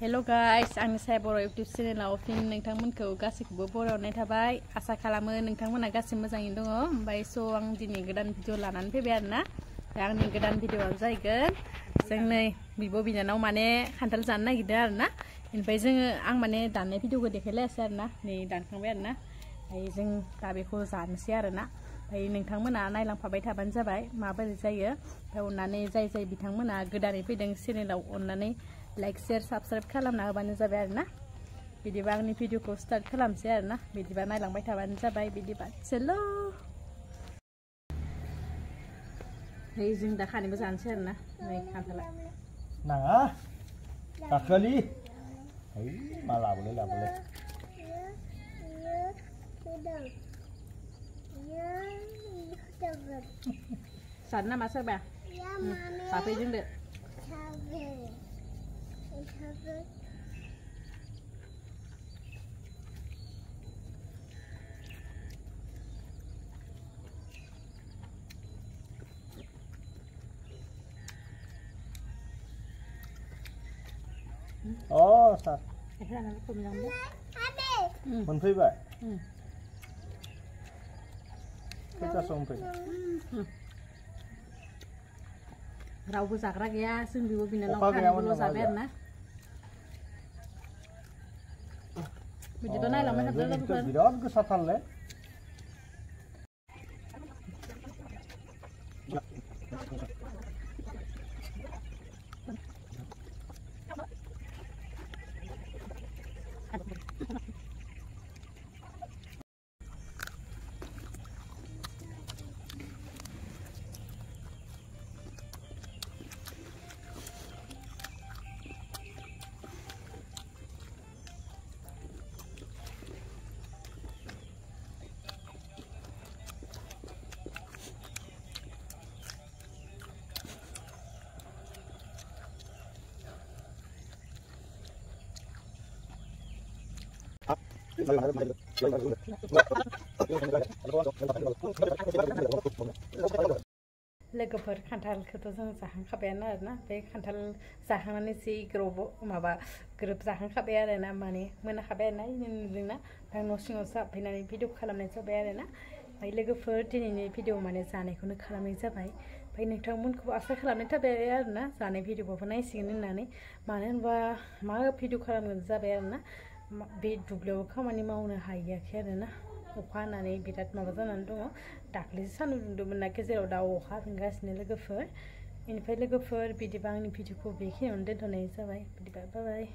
hello guys आंनि साया बर' इउटिउब चेनेलाव फिन नोंथांमोनखौ गासैखौबो बरायनाय थाबाय आसा खालामो नोंथांमोना गासैबो मोजाङैनो दङ ओमफ्राय आं दिनै गोदान भिडिअ लानानै फैबाय आरोना आंनि गोदान भिडिअआनो जाहैगोन जों नै बिब' बिनानाव माने खान्थाल जानो नागिरदों आरोना ओमफ्राय आं माने दाननाय भिडिअखौ देखायलायासै आरोना नै दानखांबाय आरोना ओमफ्राय जों दा बेखौ जानोसै आरोना ओमफ्राय नोंथांमोना नायलांफाबाय थाबानो जाबाय माबोरै जायो ओमफ्राय अननानै जाय बिथांमोना गोदानै फैदों चेनेलाव अननानै लाइक शेयर सब्सक्राइब खालामना होबानो जाबाय आरोना बिदिबा आंनि भिडिअखौ स्टार्ट खालामसै आरोना बिदिबा नायलांबाय थाबानो जाबाय बिदिबा चलो नै जों दा खानैबो जानोसै आरोना नै खान्थाला नाङा दाखालि है मा लाबोलाय जानो नामा सोरबा साफै जोंदो सार मोनफैबाय खैथासोआव मोनफैदों रावबो जाग्रा गैया जों बिब' बिनानाव खानैबोल' जाबाय आरोना बिदिबा नायलांबाय थादो लोगोफोर बिराद गोसाथारलै लोगोफोर खान्थालखौथ' जों जाखांखाबायानो आरोना बे खान्थाल जाखांनानै जि ग्रोब जाखांखाबाय आरोना माने मोनाखाबाय आरोना नुदोंना दा न' सिङावसो हाबफैनानै भिडिअ खालामनाय जाबाय आरोना ओमफ्राय लोगोफोर दिनैनि भिडिअ माने जानायखौनो खालामनाय जाबाय ओमफ्राय नोंथांमोनखौ आसा खालामनाय थाबाय आरोना जानाय भिडिअखौबो नायसिगोन होननानै मानो होनबा मा भिडिअ खालामगोन जाबाय आरोना बे दुब्लियाव खामानि मावनो हायाखै आरोना अखा हानानै बिराद माबा जानानै दङ दाख्लैसो सान्दुं दुंदोंमोन ना गेजेराव दा अखा हाफिनगासिनो लोगोफोर बेनिफ्राय लोगोफोर बिदिबा आंनि भिडिअखौ बेखिनियावनो दोनथ'नाय जाबाय बिदिबा बाय बाय